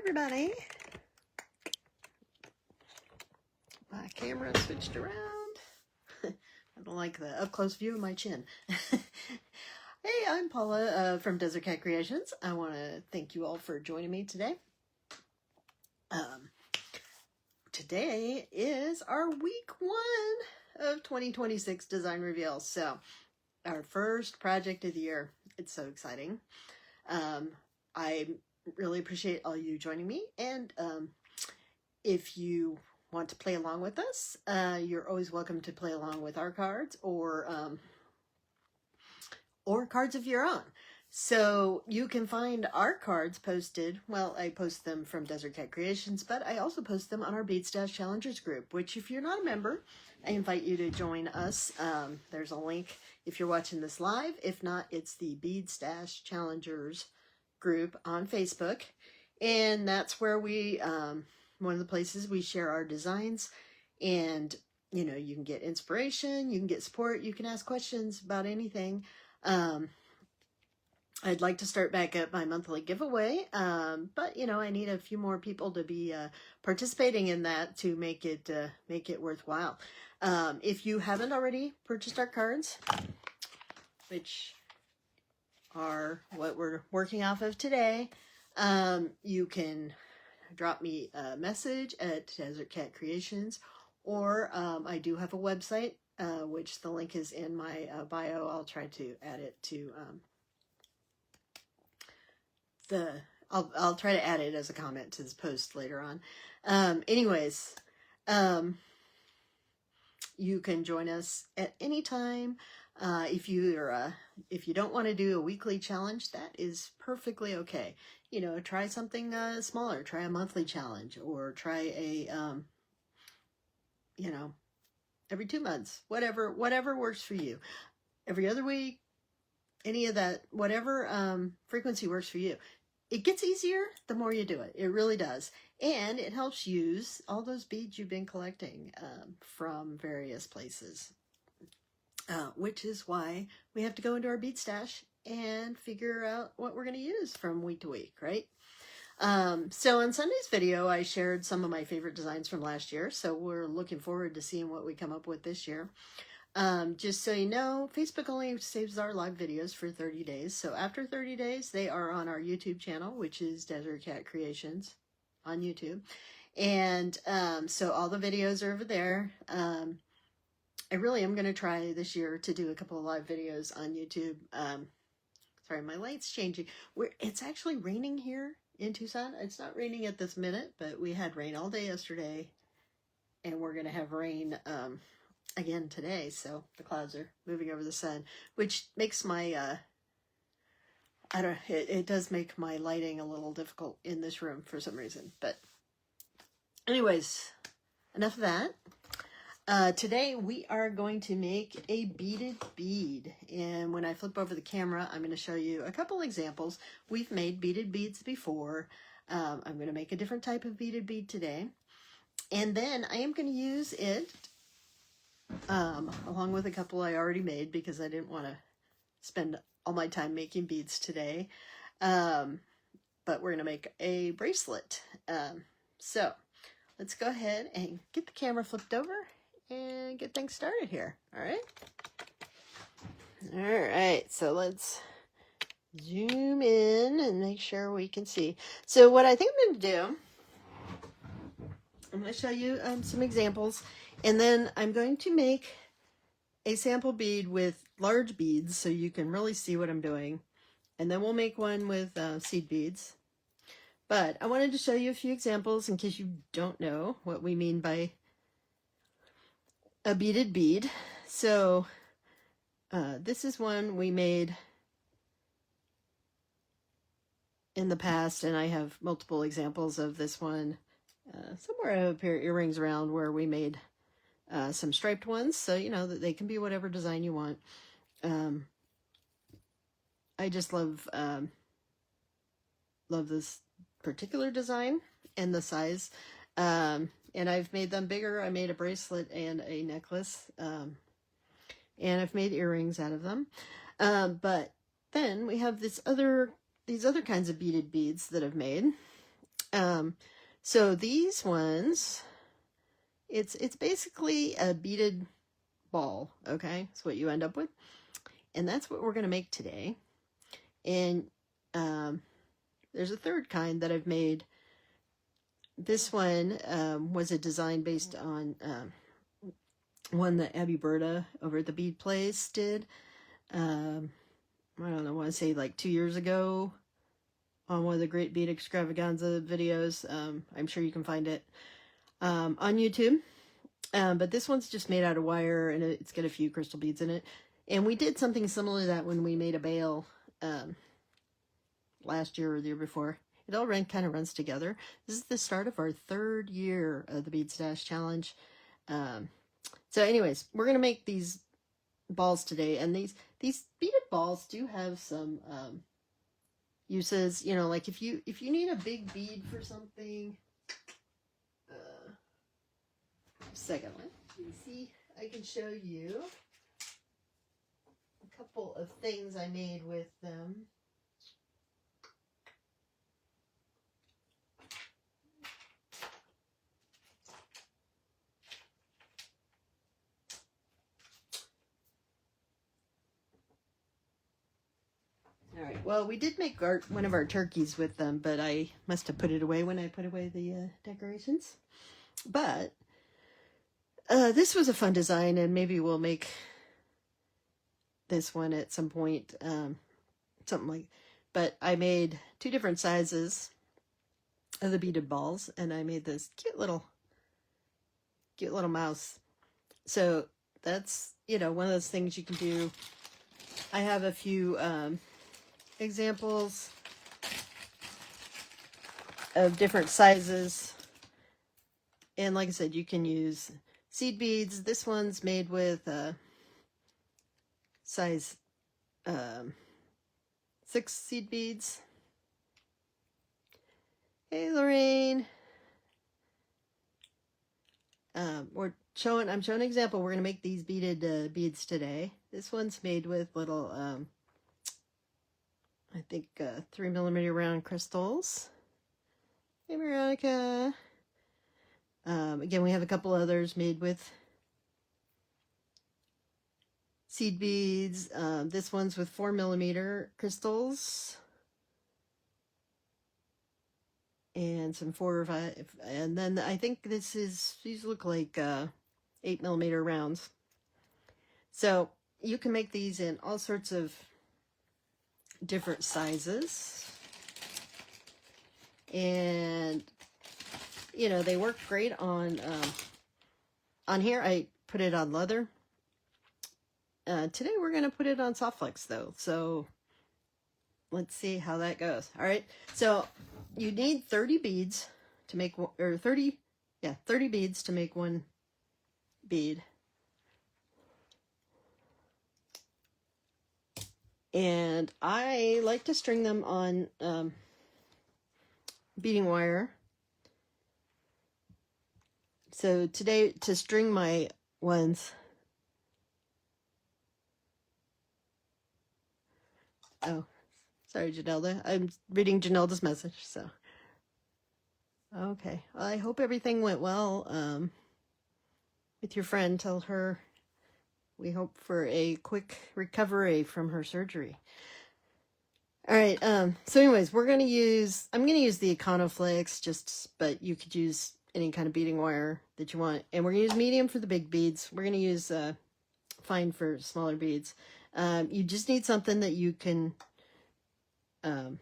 everybody. My camera switched around. I don't like the up-close view of my chin. Hey, I'm Paula from Desert Cat Creations. I want to thank you all for joining me today. Today is our week 1 of 2026 design reveal. So, our first project of the year. It's so exciting. I really appreciate all you joining me, and if you want to play along with us, you're always welcome to play along with our cards or cards of your own. So you can find our cards posted. Well, I post them from Desert Cat Creations, but I also post them on our Bead Stash Challengers group, which if you're not a member, I invite you to join us. There's a link if you're watching this live. If not, it's the Bead Stash Challengers group on Facebook. And that's where we, one of the places we share our designs, and, you know, you can get inspiration, you can get support, you can ask questions about anything. I'd like to start back up my monthly giveaway, but you know, I need a few more people to be participating in that to make it worthwhile. If you haven't already purchased our cards, which are what we're working off of today, you can drop me a message at Desert Cat Creations, or I do have a website, which the link is in my bio. I'll try to add it to I'll try to add it as a comment to this post later on. Anyways, you can join us at any time. If you don't want to do a weekly challenge, that is perfectly okay. You know, try something smaller. Try a monthly challenge, or try a you know, every 2 months. Whatever works for you. Every other week, any of that, whatever frequency works for you. It gets easier the more you do it. It really does. And it helps use all those beads you've been collecting from various places. Which is why we have to go into our bead stash and figure out what we're going to use from week to week, right? So in Sunday's video, I shared some of my favorite designs from last year. So we're looking forward to seeing what we come up with this year. Just so you know, Facebook only saves our live videos for 30 days. So after 30 days, they are on our YouTube channel, which is Desert Cat Creations on YouTube. And so all the videos are over there. I really am going to try this year to do a couple of live videos on YouTube. Sorry, my light's changing. It's actually raining here in Tucson. It's not raining at this minute, but we had rain all day yesterday. And we're going to have rain again today, so the clouds are moving over the sun, which makes my it does make my lighting a little difficult in this room for some reason. But anyways, enough of that. Today we are going to make a beaded bead, and when I flip over the camera, I'm going to show you a couple examples. We've made beaded beads before. I'm going to make a different type of beaded bead today, and then I am going to use it along with a couple I already made, because I didn't want to spend all my time making beads today. But we're going to make a bracelet. So let's go ahead and get the camera flipped over and get things started here. All right, so let's zoom in and make sure we can see. So what I think I'm going to do, I'm going to show you some examples, and then I'm going to make a sample bead with large beads so you can really see what I'm doing. And then we'll make one with seed beads. But I wanted to show you a few examples in case you don't know what we mean by a beaded bead. So this is one we made in the past, and I have multiple examples of this one. Somewhere I have a pair of earrings around where we made some striped ones, so you know that they can be whatever design you want. I just love this particular design and the size, and I've made them bigger. I made a bracelet and a necklace, and I've made earrings out of them. But then we have these other kinds of beaded beads that I've made. So these ones, it's basically a beaded ball, okay? That's what you end up with. And that's what we're going to make today. And there's a third kind that I've made. This one was a design based on one that Abby Berta over at the Bead Place did. I don't know, I want to say like 2 years ago on one of the Great Bead Extravaganza videos. I'm sure you can find it on YouTube. But this one's just made out of wire, and it's got a few crystal beads in it. And we did something similar to that when we made a bail last year or the year before. It all kind of runs together. This is the start of our 3rd year of the Bead Stash Challenge. So anyways, we're going to make these balls today. And these beaded balls do have some uses. You know, like if you need a big bead for something. Second one. You see, I can show you a couple of things I made with them. All right. Well, we did make one of our turkeys with them, but I must have put it away when I put away the decorations. But this was a fun design, and maybe we'll make this one at some point, something like. But I made 2 different sizes of the beaded balls, and I made this cute little mouse. So that's, you know, one of those things you can do. I have a few examples of different sizes, and like I said, you can use seed beads. This one's made with size 6 seed beads. Hey Lorraine. I'm showing an example. We're going to make these beaded beads today. This one's made with little I think 3mm round crystals. Hey Veronica. Again, we have a couple others made with seed beads. This one's with 4mm crystals. And some 4 or 5. And then I think these look like 8mm rounds. So you can make these in all sorts of different sizes. And you know, they work great on here. I put it on leather. Today we're going to put it on soft flex though. So let's see how that goes. All right. So you need 30 beads to make 30 beads to make one bead. And I like to string them on beading wire. So today, to string my ones, oh, sorry, Janelda. I'm reading Janelda's message, so. Okay, well, I hope everything went well with your friend. Tell her we hope for a quick recovery from her surgery. All right, so anyways, I'm going to use the Econoflex, but you could use any kind of beading wire that you want. And we're going to use medium for the big beads. We're going to use fine for smaller beads. You just need something that you can tie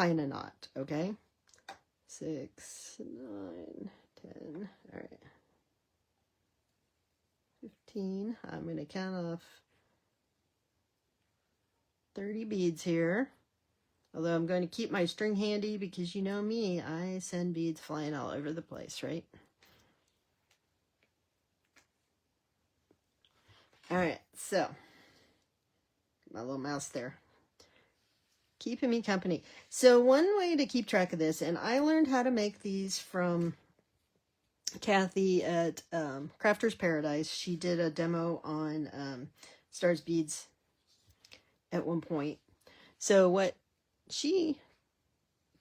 in a knot, okay? 6, 9, 10, all right. 15, I'm going to count off 30 beads here. Although I'm going to keep my string handy because you know me, I send beads flying all over the place, right? All right, so my little mouse there, keeping me company. So one way to keep track of this, and I learned how to make these from Kathy at Crafter's Paradise. She did a demo on Stars Beads at one point. So what she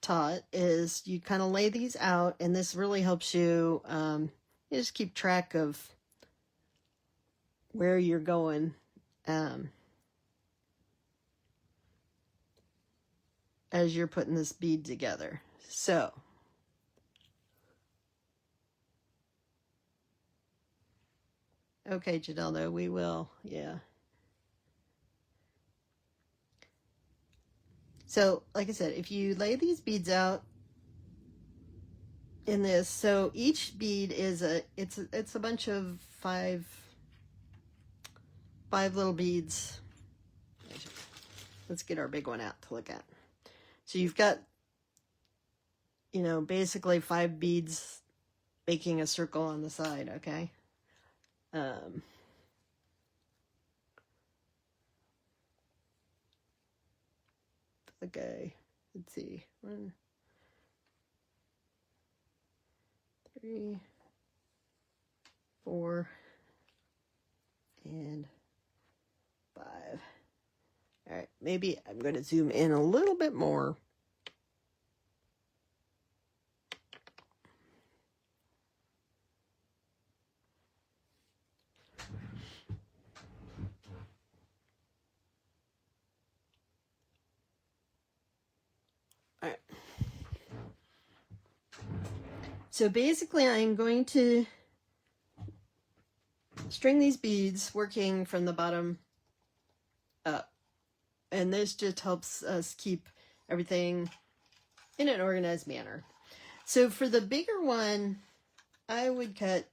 taught is you kind of lay these out, and this really helps you, you just keep track of where you're going as you're putting this bead together. So okay, Gideldo, we will, yeah. So, like I said, if you lay these beads out in this, so each bead is it's a bunch of five little beads. Let's get our big one out to look at. So you've got, you know, basically 5 beads making a circle on the side, okay? Okay, let's see. 1, 3, 4, and 5. All right, maybe I'm going to zoom in a little bit more. All right. So basically, I'm going to string these beads working from the bottom up. And this just helps us keep everything in an organized manner. So for the bigger one, I would cut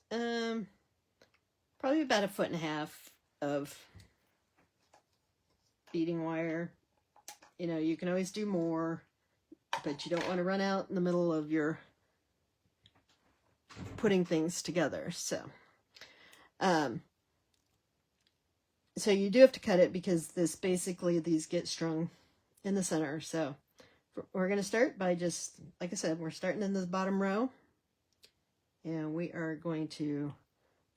probably about 1.5 feet of beading wire. You know, you can always do more, but you don't want to run out in the middle of your putting things together. So so you do have to cut it because this basically, these get strung in the center. So we're going to start by just, like I said, we're starting in the bottom row, and we are going to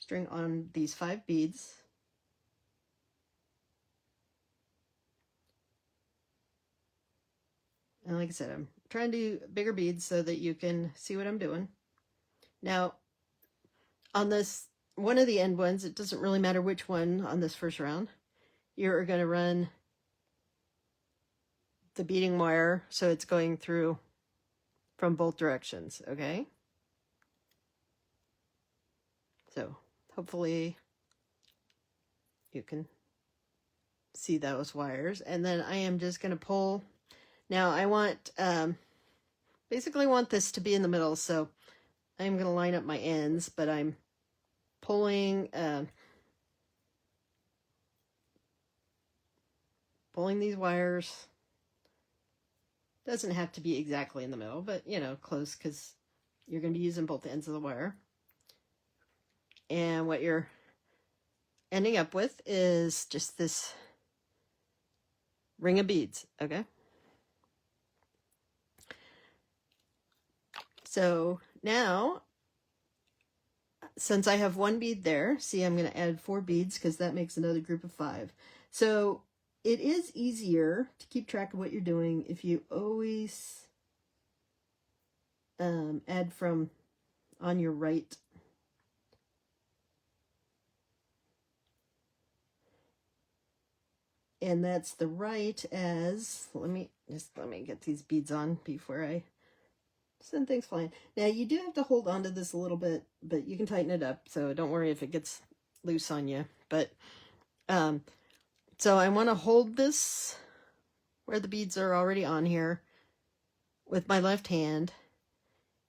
string on these 5 beads. And like I said, I'm trying to do bigger beads so that you can see what I'm doing. Now, on this, one of the end ones, it doesn't really matter which one on this first round, you're going to run the beading wire so it's going through from both directions, okay? So hopefully you can see those wires. And then I am just going to pull. Now I want, basically want this to be in the middle, so I'm going to line up my ends, but I'm pulling these wires. Doesn't have to be exactly in the middle, but you know, close, because you're going to be using both ends of the wire. And what you're ending up with is just this ring of beads, okay? So now, since I have 1 bead there, see, I'm going to add 4 beads because that makes another group of 5. So it is easier to keep track of what you're doing if you always add from on your right. And that's the right as, let me get these beads on before I send things flying. Now you do have to hold on to this a little bit, but you can tighten it up, so don't worry if it gets loose on you. But so I want to hold this where the beads are already on here with my left hand,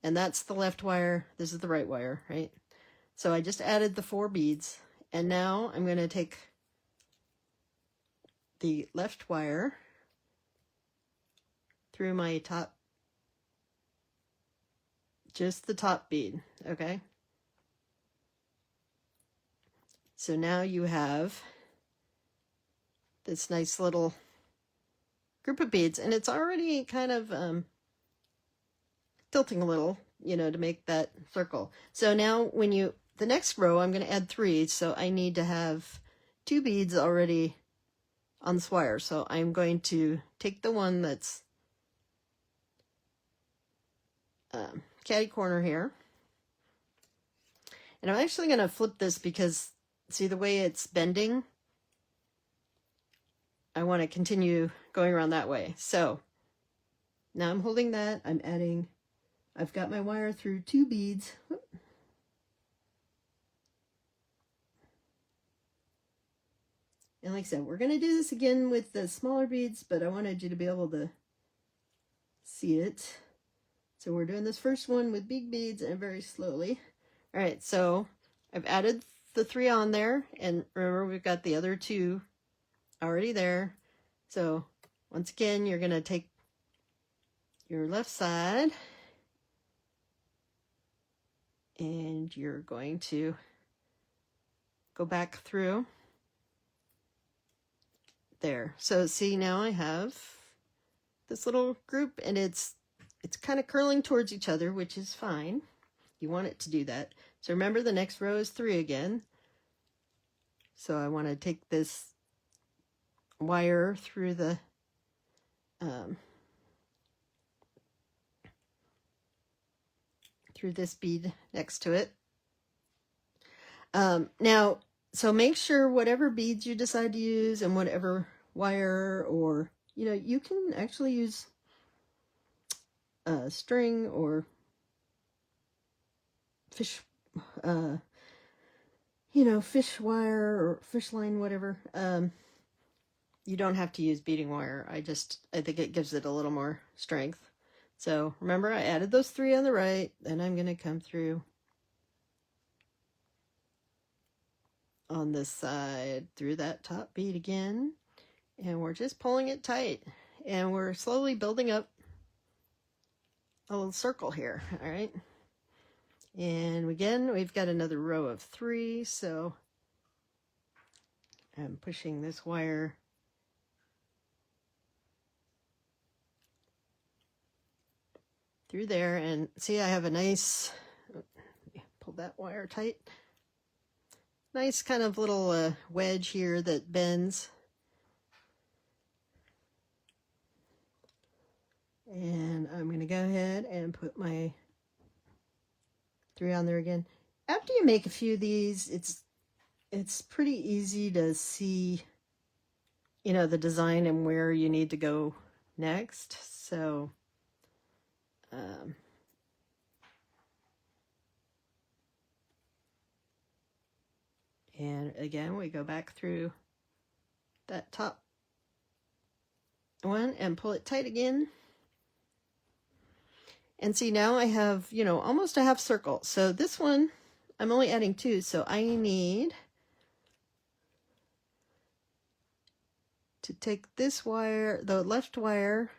and that's the left wire, this is the right wire, right? So I just added the 4 beads, and now I'm going to take the left wire through my top, just the top bead, okay? So now you have this nice little group of beads, and it's already kind of tilting a little, you know, to make that circle. So now when you, the next row, I'm going to add 3, so I need to have 2 beads already on this wire. So I'm going to take the one that's catty corner here. And I'm actually going to flip this because see the way it's bending? I want to continue going around that way. So now I'm holding that. I'm adding, I've got my wire through 2 beads. And like I said, we're going to do this again with the smaller beads, but I wanted you to be able to see it. So we're doing this first one with big beads and very slowly. All right, so I've added the 3 on there, and remember we've got the other 2 already there. So once again, you're going to take your left side and you're going to go back through there. So see, now I have this little group, and it's kind of curling towards each other, which is fine. You want it to do that. So remember, the next row is 3 again. So I want to take this wire through the through this bead next to it. Now, so make sure whatever beads you decide to use and whatever wire, or you can actually use string or fish fish wire or fish line, whatever. You don't have to use beading wire. I think it gives it a little more strength. So remember, I added those 3 on the right, then I'm going to come through on this side through that top bead again, and we're just pulling it tight, and we're slowly building up a little circle here. All right, and again we've got another row of 3, so I'm pushing this wire through there, and see, I have a nice, pull that wire tight, nice kind of little wedge here that bends. And I'm going to go ahead and put my 3 on there again. After you make a few of these, it's pretty easy to see, the design and where you need to go next. So, and again, we go back through that top one and pull it tight again. And see, now I have, almost a half circle. So this one, I'm only adding 2, so I need to take this wire, the left wire,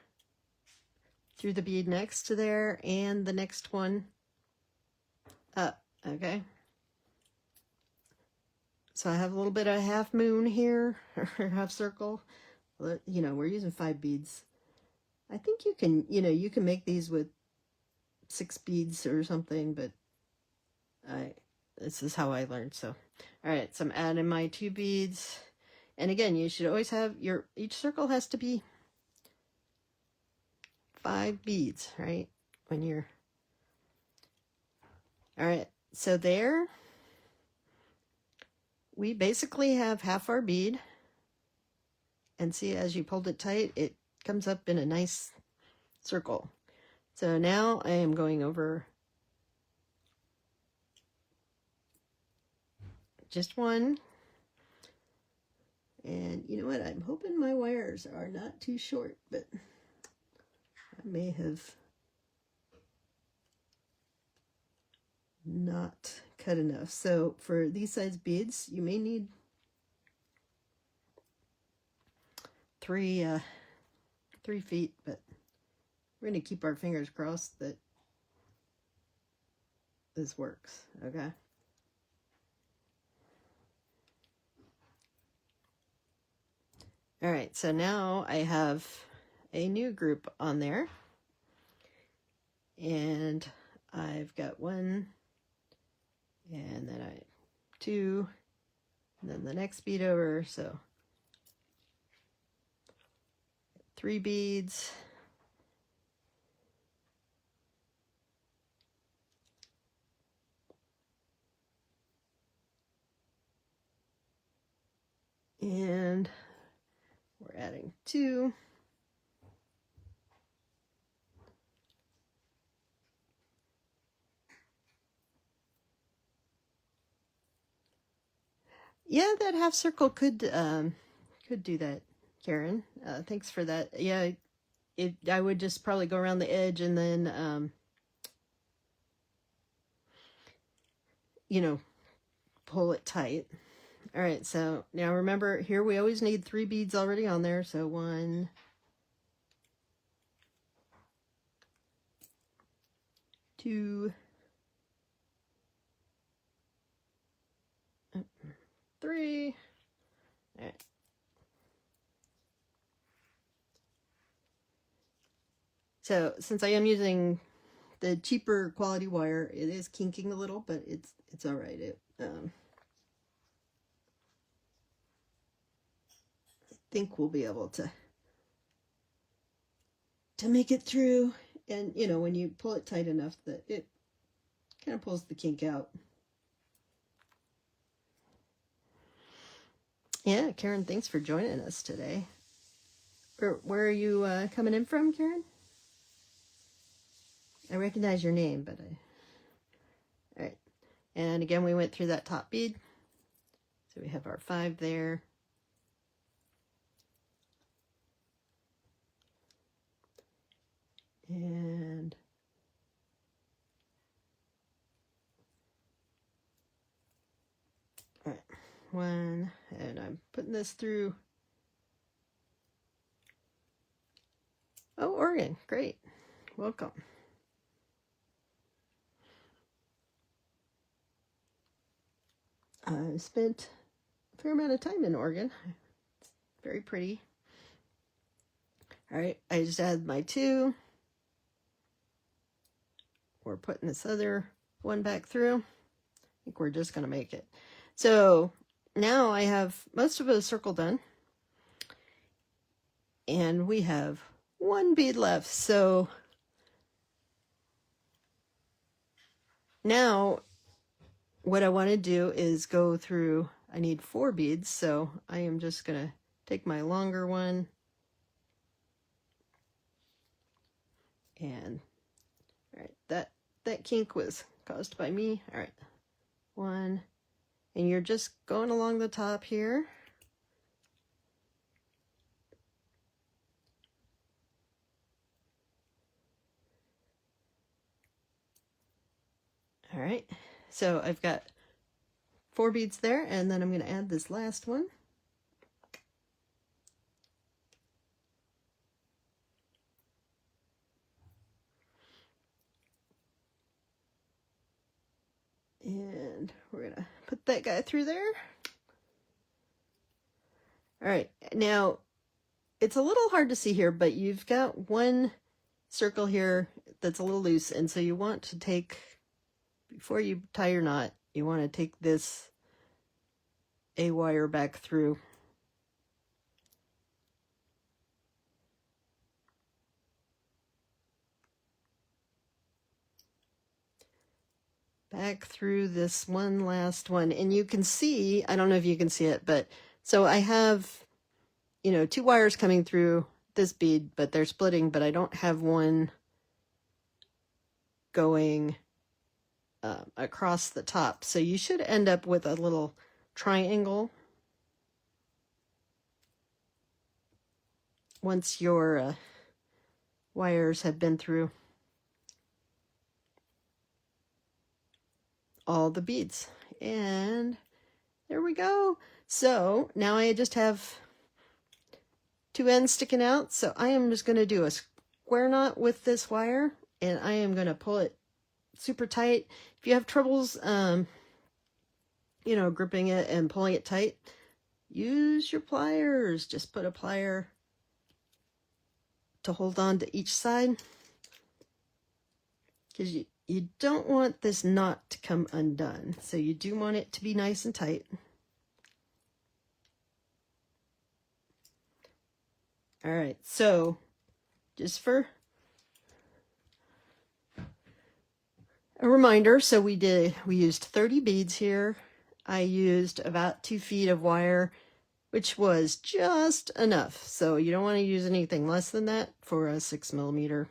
through the bead next to there, and the next one up, okay? So I have a little bit of half moon here, or half circle. We're using 5 beads. I think you can, you can make these with 6 beads or something, but this is how I learned. So, all right, so I'm adding my 2 beads. And again, you should always have each circle has to be 5 beads, right? When you're, all right, so there, we basically have half our bead. And see, as you pulled it tight, it comes up in a nice circle. So now I am going over just 1. And you know what? I'm hoping my wires are not too short, but I may have not cut enough. So for these size beads, you may need 3 feet, but we're going to keep our fingers crossed that this works, okay? All right, so now I have a new group on there, and I've got 1, and then I 2, and then the next bead over, so 3 beads. And we're adding 2. Yeah, that half circle could do that, Karen. Thanks for that. Yeah, I would just probably go around the edge and then you know, pull it tight. All right, so now remember here we always need 3 beads already on there. So 1, 2, 3. All right. So since I am using the cheaper quality wire, it is kinking a little, but it's all right. I think we'll be able to make it through. And you know, when you pull it tight enough that it kind of pulls the kink out. Yeah, Karen, thanks for joining us today. Where are you coming in from, Karen? I recognize your name, but all right. And again, we went through that top bead. So we have our 5 there. And all right, 1, and I'm putting this through. Oh, Oregon, great. Welcome. I spent a fair amount of time in Oregon. It's very pretty. All right, I just added my 2. We're putting this other one back through. I think we're just going to make it. So now I have most of a circle done. And we have 1 bead left. So now what I want to do is go through, I need 4 beads. So I am just going to take my longer one and all right, that kink was caused by me. All right, 1, and you're just going along the top here. All right, so I've got 4 beads there, and then I'm going to add this last one. And we're going to put that guy through there. All right, now it's a little hard to see here, but you've got 1 circle here that's a little loose, and so you want to take, before you tie your knot, you want to take this A wire back through. Back through this one last one. And you can see, I don't know if you can see it, but so I have, you know, 2 wires coming through this bead, but they're splitting, but I don't have one going across the top. So you should end up with a little triangle once your wires have been through all the beads. And there we go. So now I just have 2 ends sticking out. So I am just going to do a square knot with this wire, and I am going to pull it super tight. If you have troubles, you know, gripping it and pulling it tight, use your pliers. Just put a plier to hold on to each side, because you don't want this knot to come undone. So you do want it to be nice and tight. All right, so just for a reminder, so we used 30 beads here. I used about 2 feet of wire, which was just enough. So you don't want to use anything less than that for a 6mm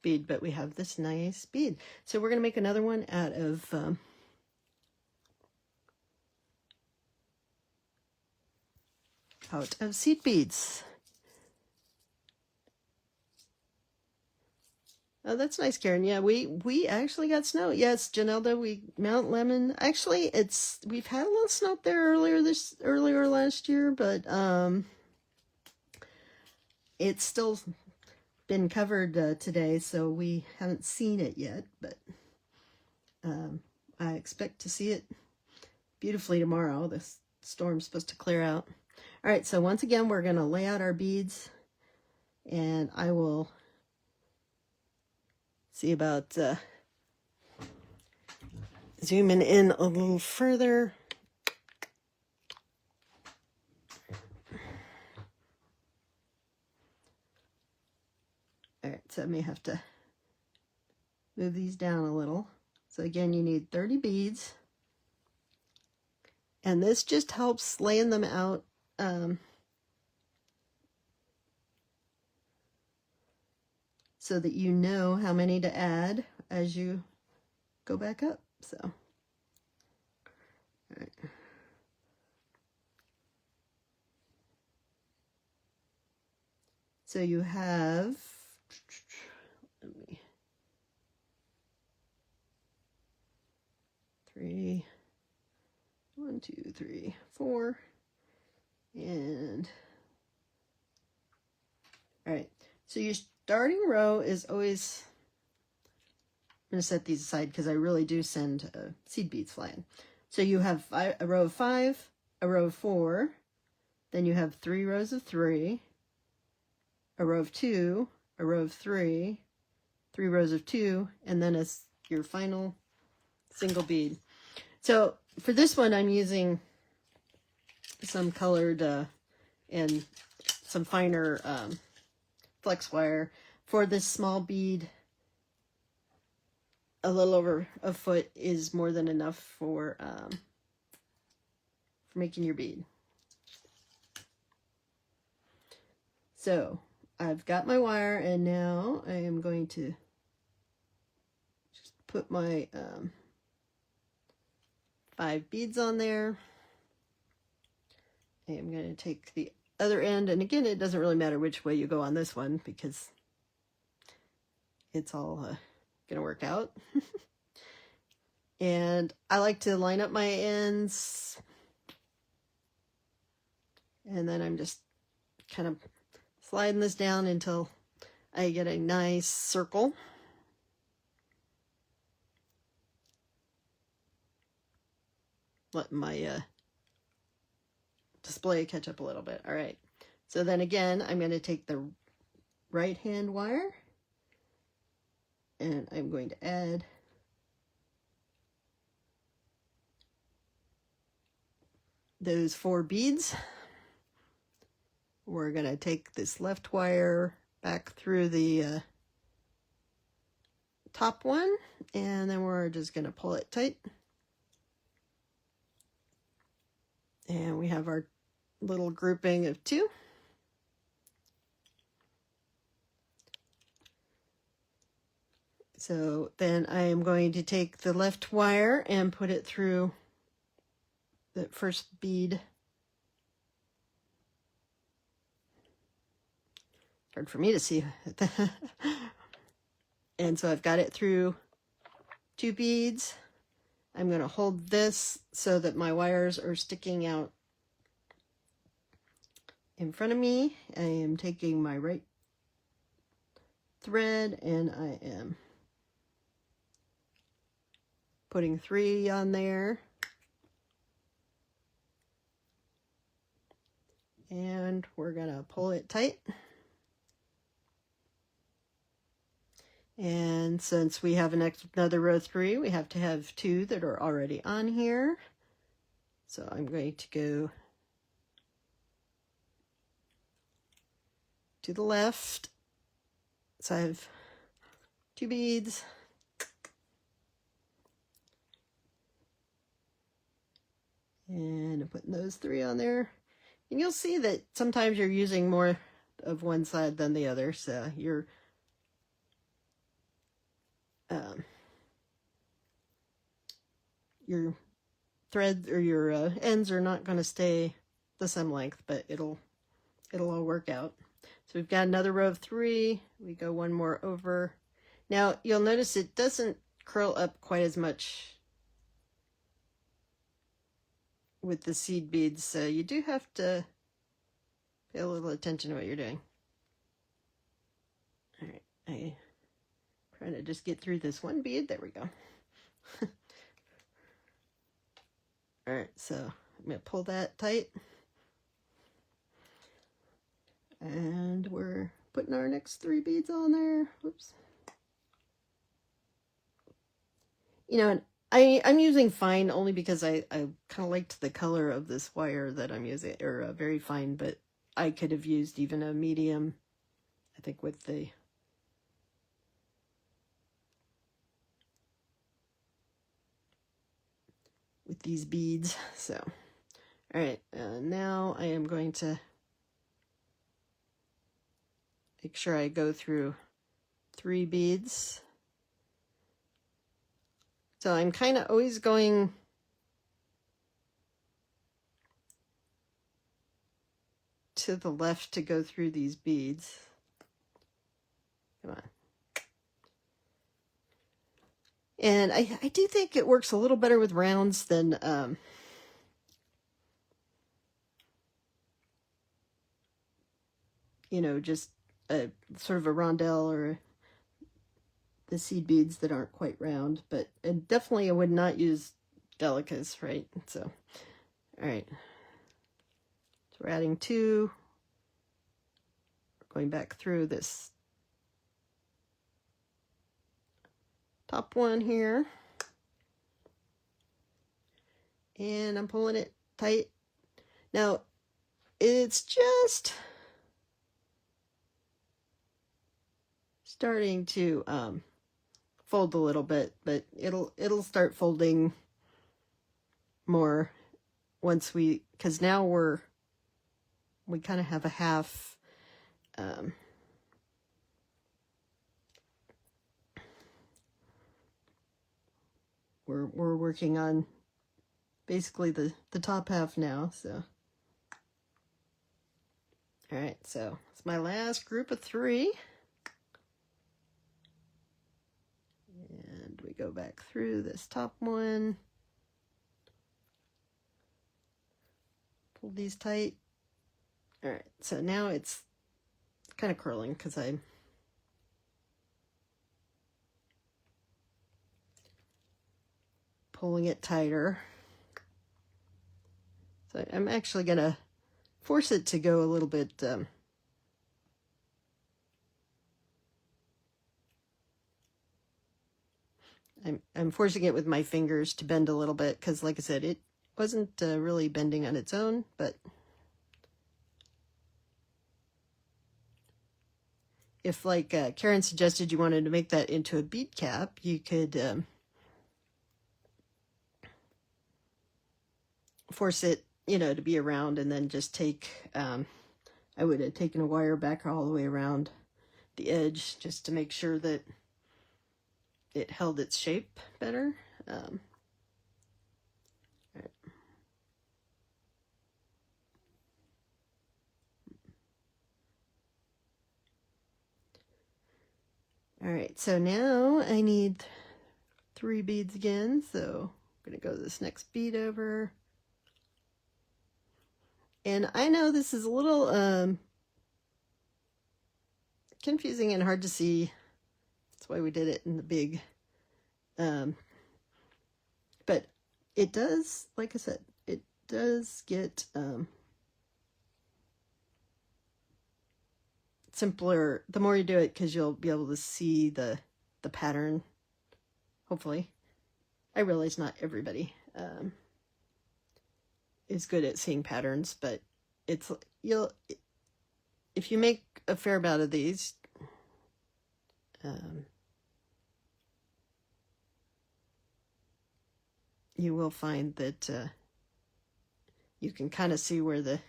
bead, but we have this nice bead. So we're going to make another one out of seed beads. Oh, that's nice, Karen. Yeah, we actually got snow. Yes, Janelda, Mount Lemon. Actually, we've had a little snow up there earlier last year, but it's still been covered today, so we haven't seen it yet. But I expect to see it beautifully tomorrow. The storm's supposed to clear out. All right, so once again, we're going to lay out our beads, and I will see about zooming in a little further. All right, so I may have to move these down a little. So again, you need 30 beads. And this just helps laying them out so that you know how many to add as you go back up. So, all right. So you have, let me, 3, 1, 2, 3, 4, and all right. So your starting row is always, I'm going to set these aside because I really do send seed beads flying. So you have a row of 5, a row of 4, then you have 3 rows of 3, a row of 2, a row of 3, 3 rows of 2, and then your final single bead. So for this one, I'm using some colored and some finer flex wire. For this small bead, a little over a foot is more than enough for making your bead. So I've got my wire, and now I am going to just put my 5 beads on there. I am going to take the other end, and again, it doesn't really matter which way you go on this one because it's all going to work out. And I like to line up my ends, and then I'm just kind of sliding this down until I get a nice circle. Let my display catch up a little bit. All right. So then again, I'm going to take the right hand wire, and I'm going to add those 4 beads. We're going to take this left wire back through the top one, and then we're just going to pull it tight. And we have our little grouping of 2. So then I am going to take the left wire and put it through the first bead. Hard for me to see. And so I've got it through 2 beads. I'm going to hold this so that my wires are sticking out in front of me. I am taking my right thread, and I am putting 3 on there. And we're going to pull it tight. And since we have another row 3, we have to have 2 that are already on here. So I'm going to go to the left. So I have 2 beads. And I'm putting those 3 on there. And you'll see that sometimes you're using more of one side than the other, so your threads or your ends are not going to stay the same length, but it'll all work out. So we've got another row of 3. We go one more over. Now you'll notice it doesn't curl up quite as much with the seed beads, so you do have to pay a little attention to what you're doing. All right, I'm trying to just get through this one bead. There we go. All right, so I'm going to pull that tight. And we're putting our next 3 beads on there. Whoops. You know, and I'm using fine only because I kind of liked the color of this wire that I'm using, or very fine, but I could have used even a medium, I think, with these beads. So, all right, now I am going to make sure I go through 3 beads. So I'm kind of always going to the left to go through these beads. Come on. And I do think it works a little better with rounds than you know, just a sort of a rondelle or the seed beads that aren't quite round. But and definitely I would not use delicas, right? So, all right. So we're adding 2. We're going back through this top one here. And I'm pulling it tight. Now, it's just starting to fold a little bit, but it'll start folding more once because now we kind of have a half we're working on basically the top half now. So all right, so it's my last group of 3. And we go back through this top one. Pull these tight. All right, so now it's kind of curling because I'm pulling it tighter. So I'm actually going to force it to go a little bit I'm forcing it with my fingers to bend a little bit because, like I said, it wasn't really bending on its own, but if, like Karen suggested, you wanted to make that into a bead cap, you could force it, you know, to be around, and then just take, I would have taken a wire back all the way around the edge just to make sure that it held its shape better. Right. All right, so now I need 3 beads again, so I'm going to go this next bead over. And I know this is a little confusing and hard to see. That's why we did it in the big. But it does, like I said, it does get simpler the more you do it, because you'll be able to see the pattern, hopefully. I realize not everybody is good at seeing patterns, but if you make a fair amount of these, you will find that you can kind of see where the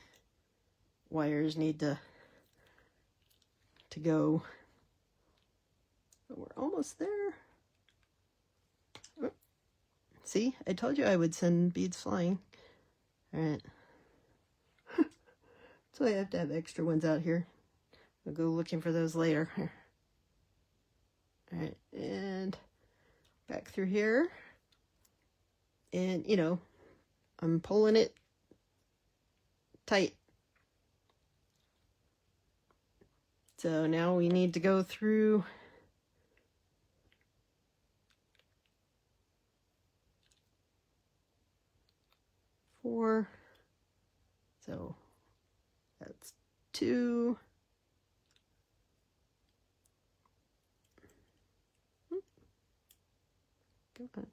wires need to go. But we're almost there. Oh, see, I told you I would send beads flying. All right. So I have to have extra ones out here. I'll go looking for those later. All right, and back through here. And, you know, I'm pulling it tight. So now we need to go through four. So that's 2. Come on.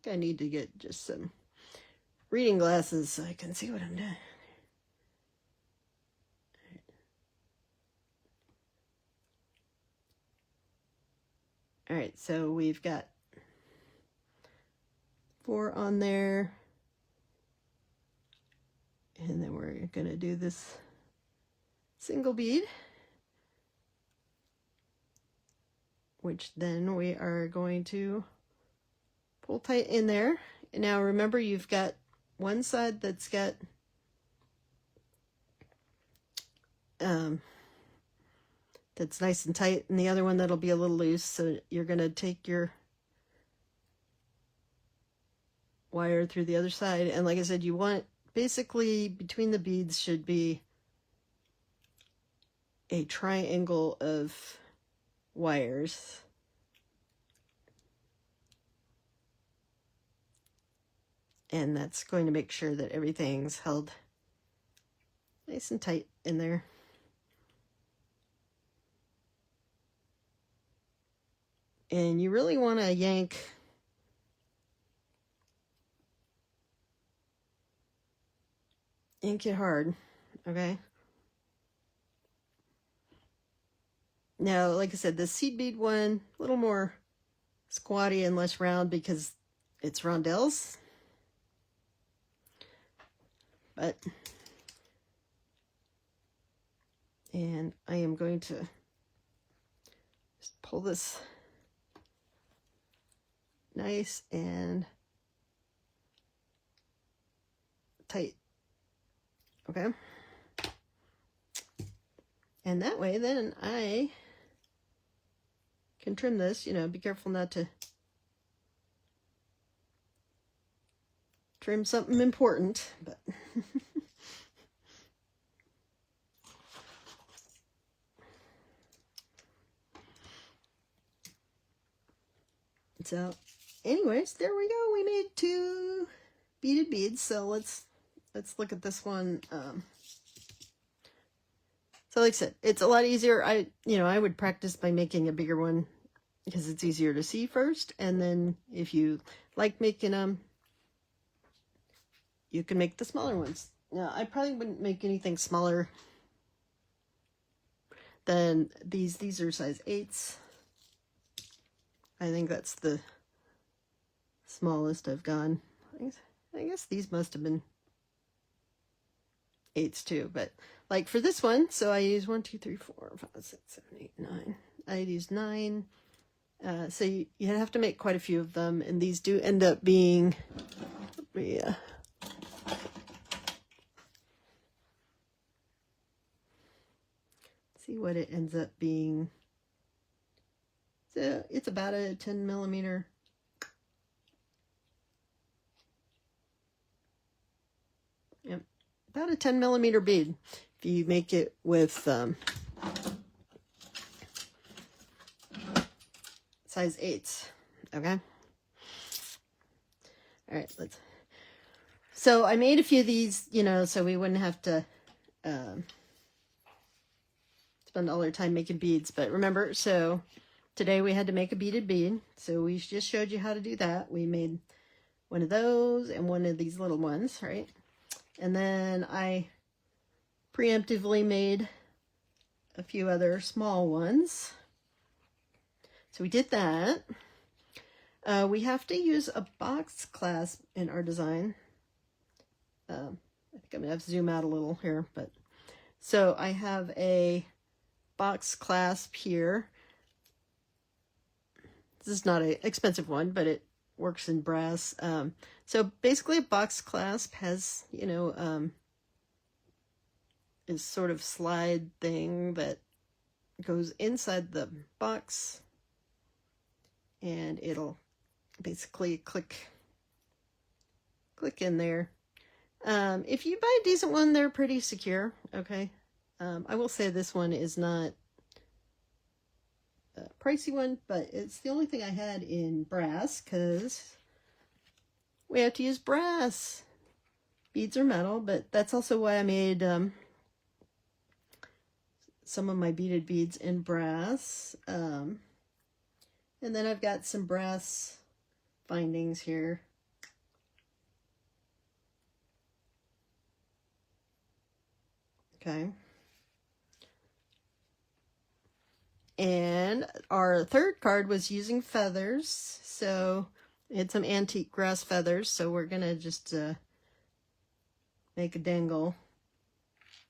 I need to get just some reading glasses so I can see what I'm doing. All right, so we've got 4 on there. And then we're going to do this single bead, which then we are going to pull tight in there. And now remember, you've got one side that's got that's nice and tight, and the other one that'll be a little loose. So you're going to take your wire through the other side, and like I said, you want basically between the beads should be a triangle of wires. And that's going to make sure that everything's held nice and tight in there. And you really want to yank it hard, okay? Now, like I said, the seed bead one, a little more squatty and less round because it's rondelles. And I am going to just pull this nice and tight, okay? And that way then I can trim this, you know, be careful not to trim something important, but so anyways, there we go. We made 2 beaded beads. So let's look at this one. So like I said, it's a lot easier. I would practice by making a bigger one because it's easier to see first, and then if you like making them, you can make the smaller ones. Now, I probably wouldn't make anything smaller than these. These are size 8s. I think that's the smallest I've gone. I guess these must have been 8s too, but like for this one, so I use 1, 2, 3, 4, 5, 6, 7, 8, 9. I use 9. So you have to make quite a few of them, and these do end up being, see what it ends up being. So it's about a 10 millimeter. Yep, about a 10 millimeter bead. If you make it with size 8s, okay? All right, so I made a few of these, you know, so we wouldn't have to spend all our time making beads. But remember, so today we had to make a beaded bead, so we just showed you how to do that. We made one of those and one of these little ones, right? And then I preemptively made a few other small ones. So we did that. We have to use a box clasp in our design. I think I'm gonna have to zoom out a little here, but so I have a box clasp here. This is not an expensive one, but it works in brass. So basically a box clasp has, you know, is sort of slide thing that goes inside the box, and it'll basically click in there. If you buy a decent one, they're pretty secure, okay? I will say this one is not a pricey one, but it's the only thing I had in brass, because we have to use brass. Beads are metal, but that's also why I made some of my beaded beads in brass. And then I've got some brass bindings here. Okay. And our third card was using feathers. So we had some antique grass feathers. So we're going to just make a dangle.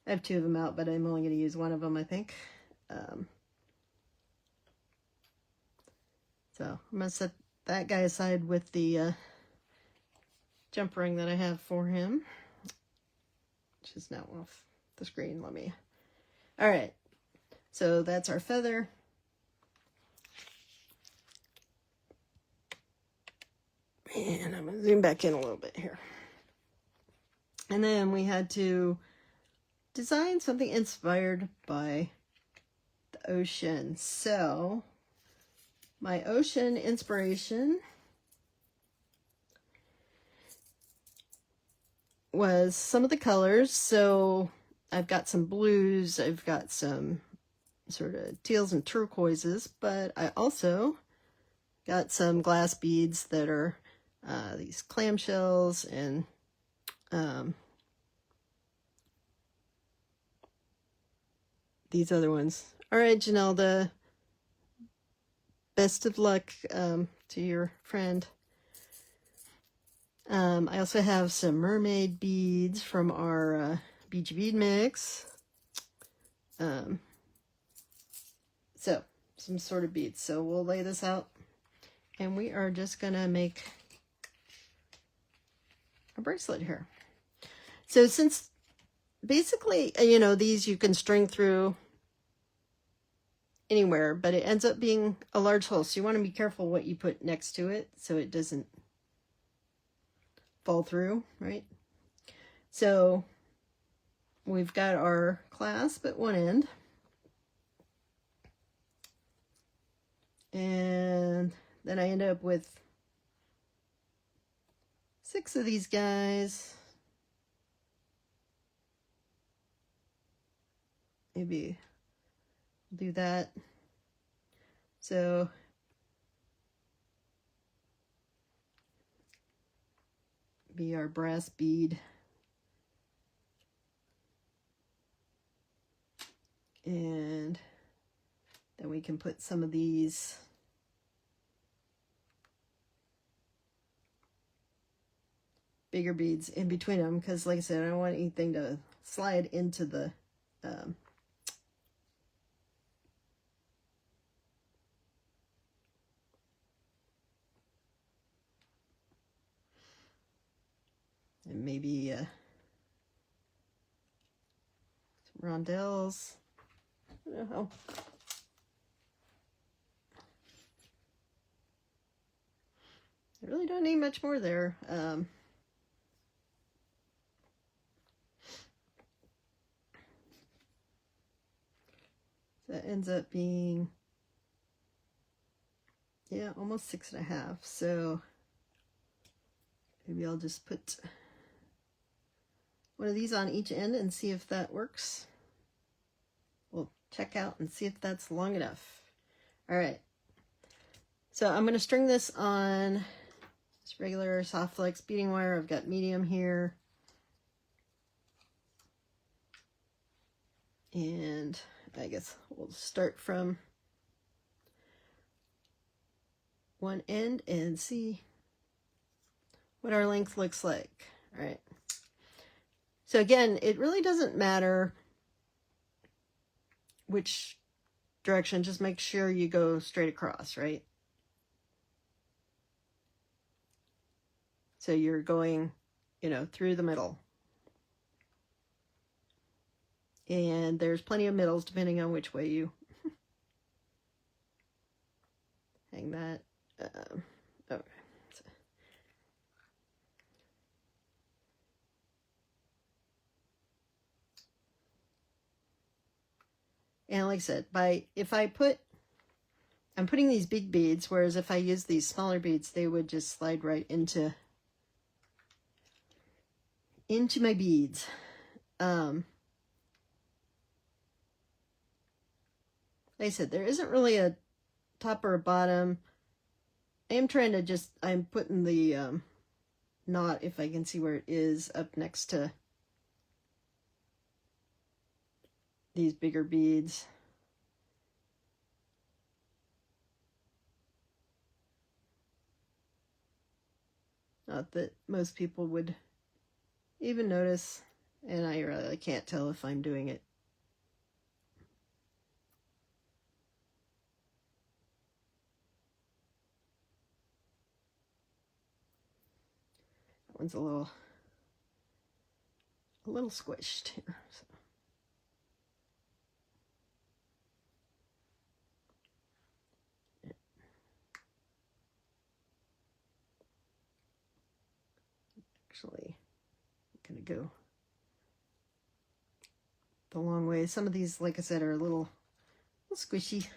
I have two of them out, but I'm only going to use one of them, I think. So I'm going to set that guy aside with the jump ring that I have for him, which is now off the screen. All right. So that's our feather. And I'm going to zoom back in a little bit here. And then we had to design something inspired by the ocean. So my ocean inspiration was some of the colors. So I've got some blues, I've got some sort of teals and turquoises, but I also got some glass beads that are these clamshells and these other ones. All right, Janelda, best of luck to your friend. I also have some mermaid beads from our Beachy Bead Mix. So, some sort of beads. So we'll lay this out, and we are just going to make a bracelet here. So since basically, you know, these you can string through anywhere, but it ends up being a large hole. So you want to be careful what you put next to it so it doesn't fall through, right? So we've got our clasp at one end. And then I end up with 6 of these guys. Maybe do that. So be our brass bead. And then we can put some of these bigger beads in between them, because like I said, I don't want anything to slide into the and maybe some rondelles. I don't know. I really don't need much more there. That ends up being, yeah, almost 6.5. So maybe I'll just put one of these on each end and see if that works. We'll check out and see if that's long enough. All right. So I'm going to string this on Just regular soft flex beading wire. I've got medium here. And I guess we'll start from one end and see what our length looks like. All right. So again, it really doesn't matter which direction, just make sure you go straight across, right? So you're going, you know, through the middle. And there's plenty of middles depending on which way you hang that. Okay. And like I said, I'm putting these big beads, whereas if I use these smaller beads, they would just slide right into my beads. Like I said, there isn't really a top or a bottom. I'm putting the knot, if I can see where it is, up next to these bigger beads. Not that most people would even notice, and I really can't tell if I'm doing it. That one's a little squished here. So. Actually, I'm gonna go the long way. Some of these, like I said, are a little squishy.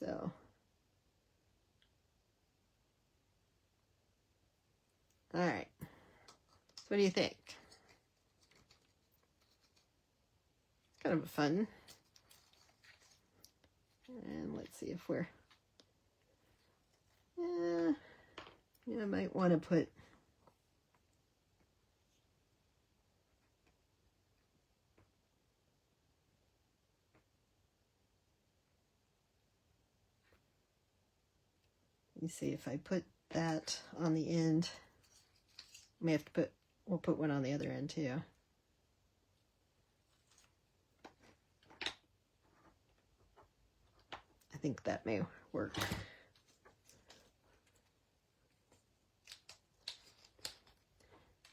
So, all right. So what do you think? Kind of fun. And let's see if we're, I might want to put let me see if I put that on the end. We'll put one on the other end too. I think that may work.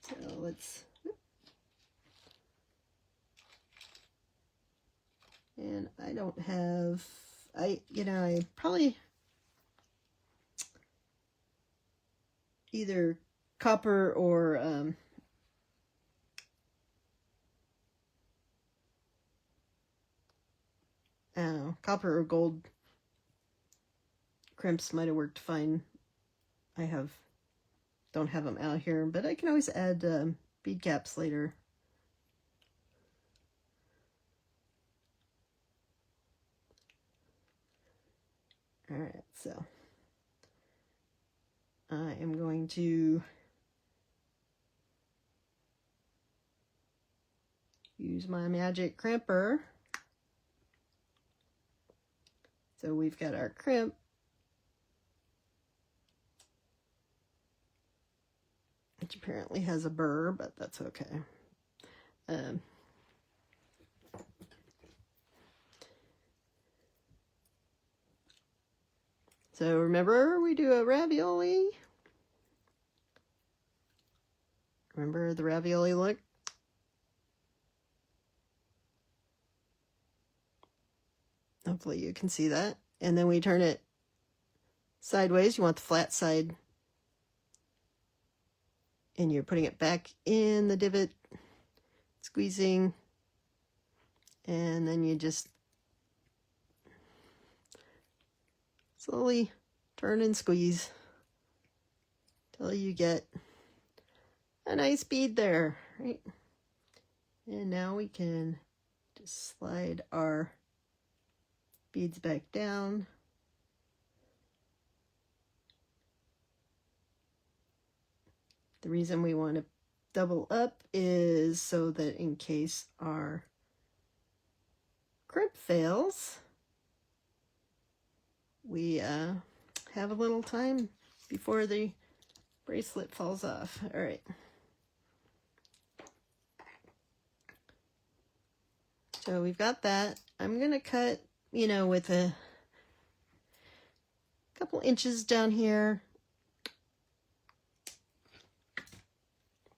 So let's, and I don't have, I probably either copper or I don't know, copper or gold crimps might have worked fine. I don't have them out here, but I can always add bead caps later. All right, so I am going to use my magic crimper. So we've got our crimp. Which apparently has a burr, but that's okay. So remember, we do a ravioli. Remember the ravioli look? Hopefully you can see that. And then we turn it sideways. You want the flat side. And you're putting it back in the divot, squeezing, and then you just slowly turn and squeeze till you get a nice bead there, right? And now we can just slide our beads back down. The reason we want to double up is so that in case our crimp fails, we have a little time before the bracelet falls off. All right. So we've got that. I'm going to cut, you know, with a couple inches down here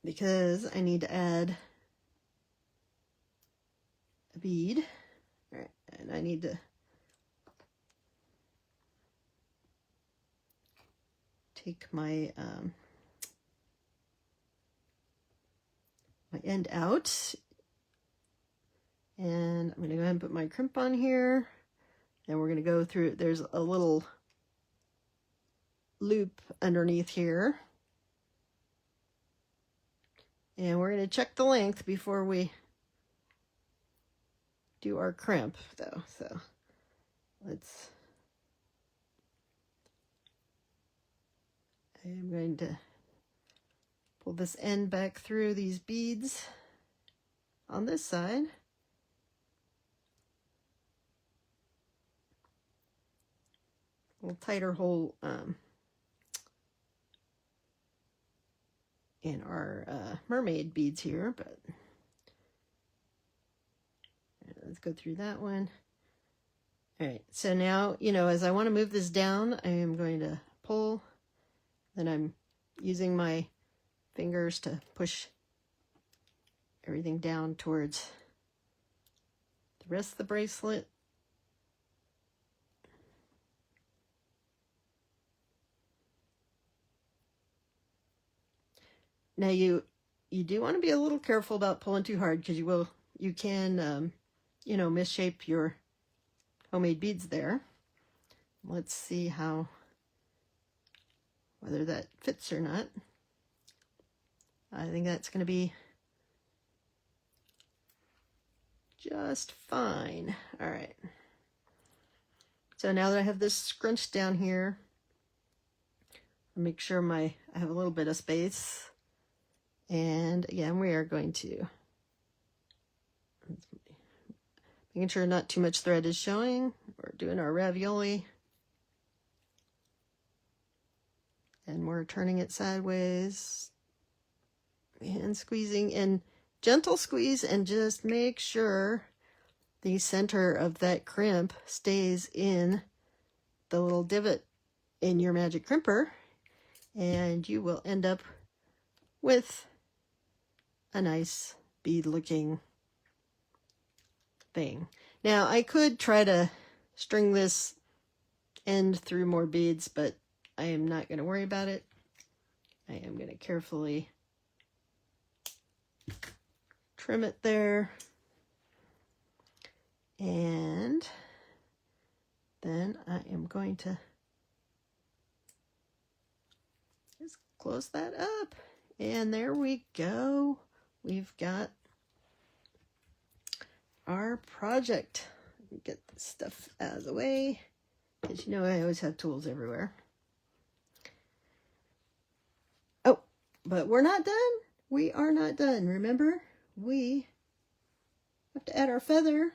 because I need to add a bead. All right, and I need to take my my end out, and I'm going to go ahead and put my crimp on here, and we're going to go through. There's a little loop underneath here, and we're going to check the length before we do our crimp though. So I'm going to pull this end back through these beads on this side. A little tighter hole in our mermaid beads here, but let's go through that one. All right, so now, you know, as I want to move this down, I am going to pull, then I'm using my fingers to push everything down towards the rest of the bracelet. Now you do want to be a little careful about pulling too hard, because you can you know, misshape your homemade beads there. Let's see whether that fits or not. I think that's going to be just fine. All right. So now that I have this scrunched down here, I'll make sure I have a little bit of space. And again, we are going to, making sure not too much thread is showing. We're doing our ravioli. And we're turning it sideways and squeezing, and gentle squeeze, and just make sure the center of that crimp stays in the little divot in your magic crimper, and you will end up with a nice bead looking thing. Now I could try to string this end through more beads, but I am not going to worry about it. I am going to carefully trim it there, and then I am going to just close that up, and there we go. We've got our project. Get this stuff out of the way, because you know I always have tools everywhere. Oh, but we're not done. We are not done. Remember, we have to add our feather.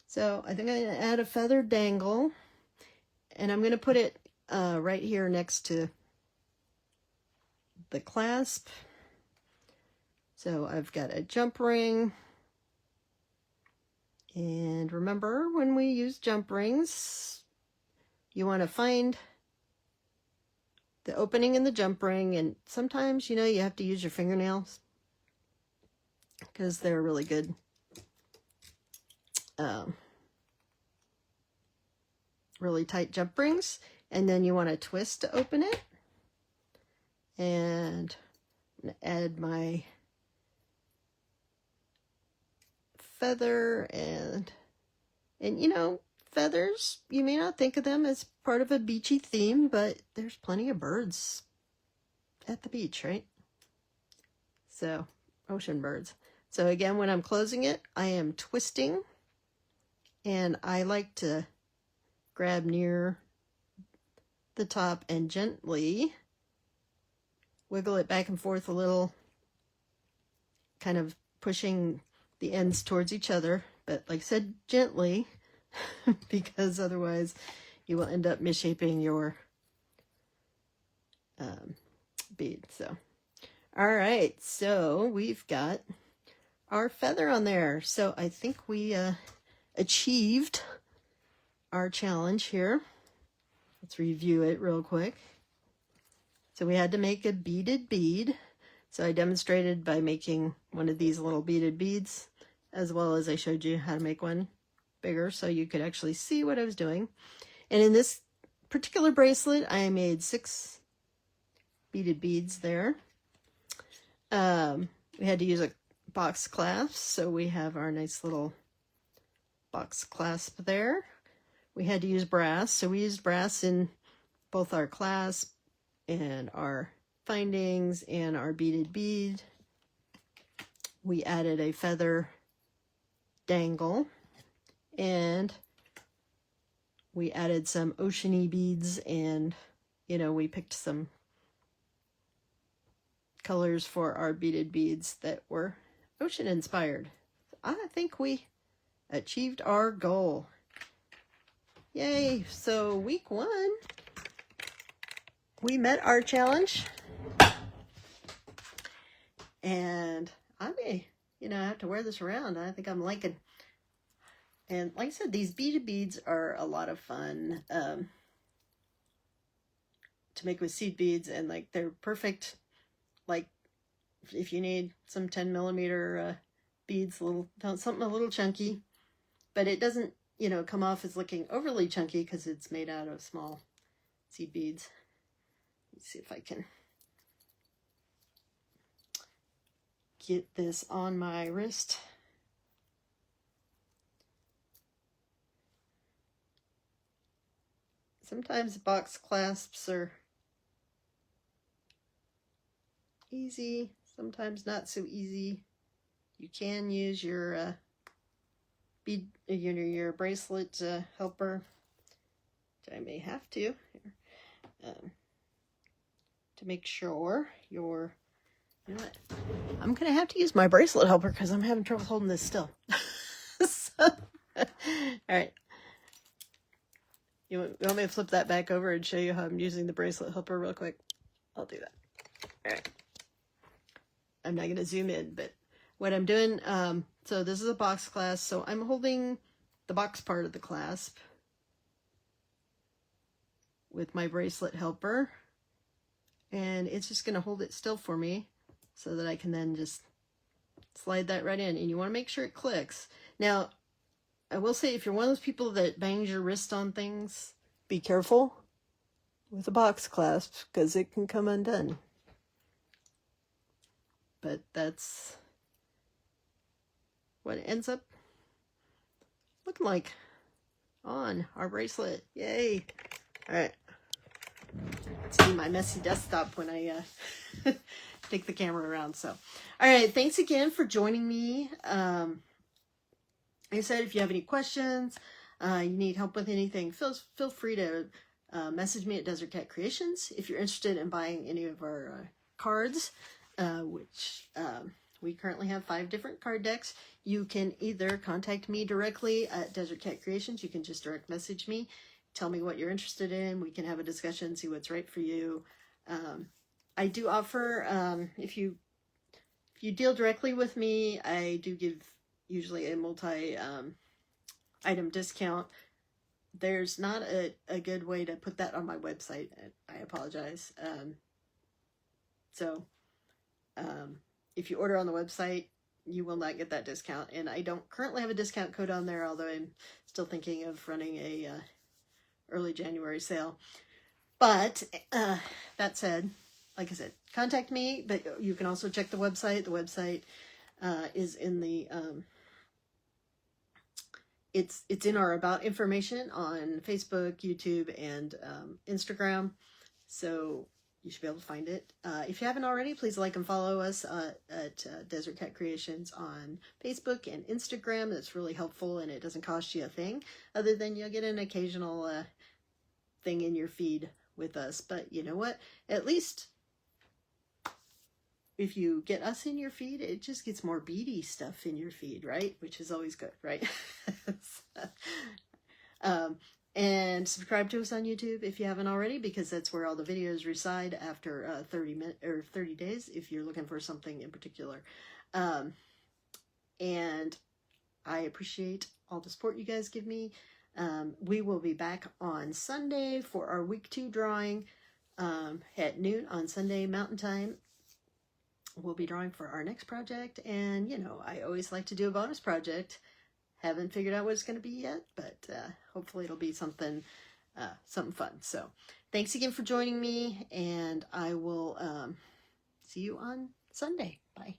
So I think I'm going to add a feather dangle, and I'm going to put it right here next to the clasp. So I've got a jump ring, and remember, when we use jump rings, you want to find the opening in the jump ring, and sometimes, you know, you have to use your fingernails because they're really good really tight jump rings, and then you want to twist to open it. And I'm going to add my feather, and you know, feathers, you may not think of them as part of a beachy theme, but there's plenty of birds at the beach, right? So, ocean birds. So again, when I'm closing it, I am twisting, and I like to grab near the top and gently wiggle it back and forth a little, kind of pushing the ends towards each other, but like I said, gently, because otherwise you will end up misshaping your bead. So, all right, so we've got our feather on there. So I think we achieved our challenge here. Let's review it real quick. So we had to make a beaded bead. So I demonstrated by making one of these little beaded beads, as well as I showed you how to make one bigger so you could actually see what I was doing. And in this particular bracelet, I made 6 beaded beads there. We had to use a box clasp, so we have our nice little box clasp there. We had to use brass, so we used brass in both our clasp and our findings and our beaded bead. We added a feather dangle, and we added some oceany beads, and we picked some colors for our beaded beads that were ocean inspired. I think we achieved our goal. Yay! So week 1, we met our challenge, and I may, have to wear this around. I think I'm liking. And like I said, these beaded beads are a lot of fun to make with seed beads, and like they're perfect. Like if you need some 10mm beads, something a little chunky, but it doesn't, come off as looking overly chunky because it's made out of small seed beads. Let's see if I can get this on my wrist. Sometimes box clasps are easy, sometimes not so easy. You can use your bead, your bracelet helper, which I may have to make sure your. You know what? I'm gonna have to use my bracelet helper because I'm having trouble holding this still. So, all right. You want me to flip that back over and show you how I'm using the bracelet helper real quick? I'll do that. All right. I'm not going to zoom in, but what I'm doing, so this is a box clasp, so I'm holding the box part of the clasp with my bracelet helper, and it's just going to hold it still for me so that I can then just slide that right in, and you want to make sure it clicks. Now, I will say, if you're one of those people that bangs your wrist on things, be careful with a box clasp because it can come undone. But that's what it ends up looking like on our bracelet. Yay! All right. Let's see my messy desktop when I take the camera around. So, all right. Thanks again for joining me. Like I said, if you have any questions, you need help with anything, feel free to message me at Desert Cat Creations. If you're interested in buying any of our cards, which we currently have 5 different card decks, you can either contact me directly at Desert Cat Creations. You can just direct message me, tell me what you're interested in. We can have a discussion, see what's right for you. I do offer, if you deal directly with me, I do give usually a multi-item discount. There's not a good way to put that on my website. I apologize. So if you order on the website, you will not get that discount. And I don't currently have a discount code on there, although I'm still thinking of running a early January sale. But that said, like I said, contact me, but you can also check the website. The website is in the it's in our about information on Facebook, YouTube, and Instagram, so you should be able to find it. If you haven't already, please like and follow us at Desert Cat Creations on Facebook and Instagram. That's really helpful, and it doesn't cost you a thing other than you'll get an occasional thing in your feed with us. But you know what? At least if you get us in your feed, it just gets more beady stuff in your feed, right? Which is always good, right? And subscribe to us on YouTube if you haven't already, because that's where all the videos reside after 30 days, if you're looking for something in particular. And I appreciate all the support you guys give me. We will be back on Sunday for our week 2 drawing at noon on Sunday Mountain Time. We'll be drawing for our next project, and you know, I always like to do a bonus project. Haven't figured out what it's going to be yet, but hopefully it'll be something fun. So thanks again for joining me, and I will see you on Sunday. Bye.